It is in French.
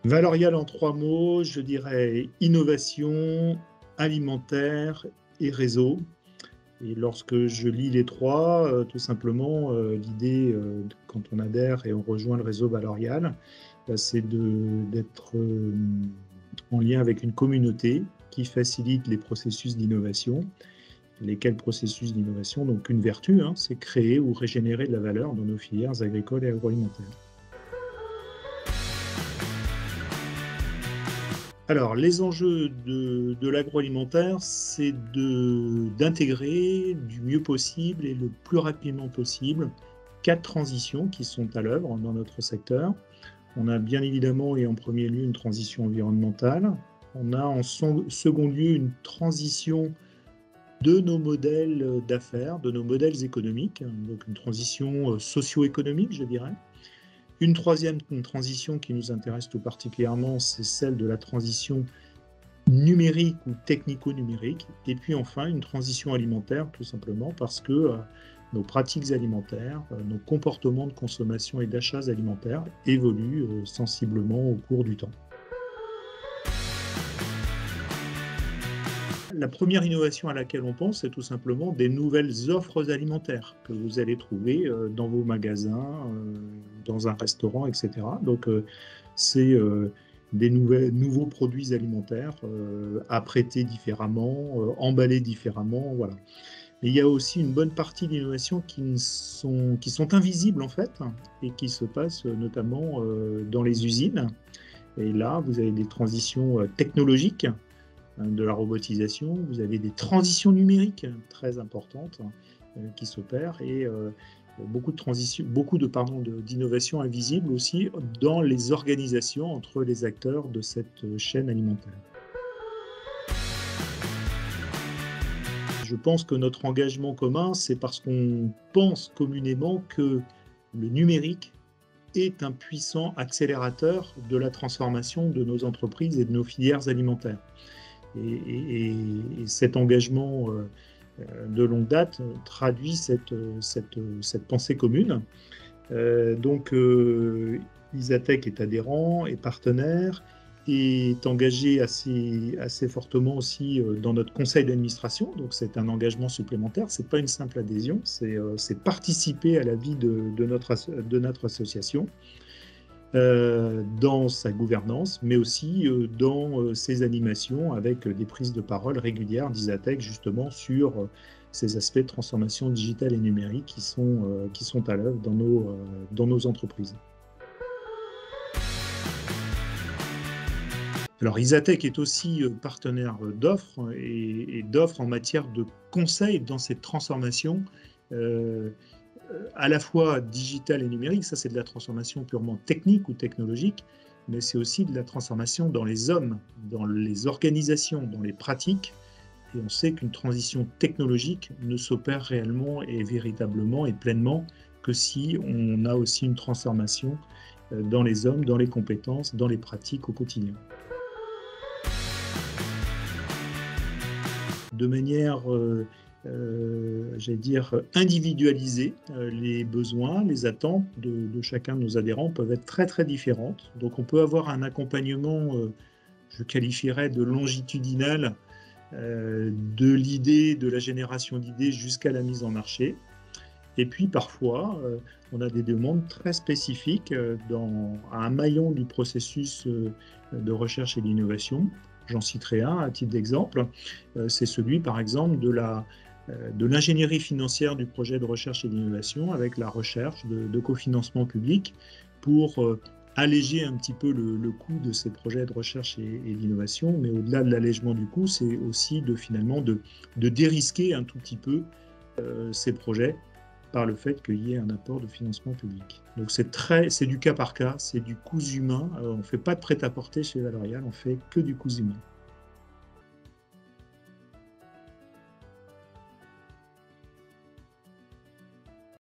Valorial en 3 mots, je dirais innovation, alimentaire et réseau. Et lorsque je lis les trois, tout simplement, l'idée, quand on adhère et on rejoint le réseau Valorial, c'est d'être en lien avec une communauté qui facilite les processus d'innovation. Lesquels processus d'innovation? Donc une vertu, hein, c'est créer ou régénérer de la valeur dans nos filières agricoles et agroalimentaires. Alors, les enjeux de l'agroalimentaire, c'est d'intégrer du mieux possible et le plus rapidement possible 4 transitions qui sont à l'œuvre dans notre secteur. On a bien évidemment et en premier lieu une transition environnementale. On a en second lieu une transition de nos modèles d'affaires, de nos modèles économiques, donc une transition socio-économique, je dirais. Une troisième transition qui nous intéresse tout particulièrement, c'est celle de la transition numérique ou technico-numérique. Et puis enfin, une transition alimentaire, tout simplement parce que nos pratiques alimentaires, nos comportements de consommation et d'achats alimentaires évoluent sensiblement au cours du temps. La première innovation à laquelle on pense, c'est tout simplement des nouvelles offres alimentaires que vous allez trouver dans vos magasins, dans un restaurant, etc. Donc, c'est des nouveaux produits alimentaires apprêtés différemment, emballés différemment, voilà. Mais il y a aussi une bonne partie d'innovations qui sont invisibles en fait et qui se passent notamment dans les usines. Et là, vous avez des transitions technologiques de la robotisation, vous avez des transitions numériques très importantes qui s'opèrent et beaucoup d'innovations invisibles aussi dans les organisations entre les acteurs de cette chaîne alimentaire. Je pense que notre engagement commun, c'est parce qu'on pense communément que le numérique est un puissant accélérateur de la transformation de nos entreprises et de nos filières alimentaires. Et cet engagement de longue date traduit cette pensée commune. Donc, Isatec est adhérent, est partenaire, est engagé assez fortement aussi dans notre conseil d'administration. Donc, c'est un engagement supplémentaire. Ce n'est pas une simple adhésion, c'est participer à la vie de notre association. Dans sa gouvernance, mais aussi dans ses animations avec des prises de parole régulières d'Isatec justement sur ces aspects de transformation digitale et numérique qui sont à l'œuvre dans nos entreprises. Alors Isatec est aussi partenaire d'offres et d'offres en matière de conseil dans cette transformation à la fois digitale et numérique. Ça c'est de la transformation purement technique ou technologique, mais c'est aussi de la transformation dans les hommes, dans les organisations, dans les pratiques. Et on sait qu'une transition technologique ne s'opère réellement et véritablement et pleinement que si on a aussi une transformation dans les hommes, dans les compétences, dans les pratiques au quotidien. De manière j'allais dire, individualiser les besoins, les attentes de chacun de nos adhérents peuvent être très très différentes. Donc on peut avoir un accompagnement, je qualifierais de longitudinal, de l'idée, de la génération d'idées jusqu'à la mise en marché. Et puis parfois, on a des demandes très spécifiques à un maillon du processus de recherche et d'innovation. J'en citerai un à titre d'exemple, c'est celui par exemple de l'ingénierie financière du projet de recherche et d'innovation avec la recherche de cofinancement public pour alléger un petit peu le coût de ces projets de recherche et d'innovation. Mais au-delà de l'allègement du coût, c'est aussi finalement de dérisquer un tout petit peu ces projets par le fait qu'il y ait un apport de financement public. Donc c'est du cas par cas, c'est du cousu humain. On ne fait pas de prêt-à-porter chez Valorial, on fait que du cousu humain.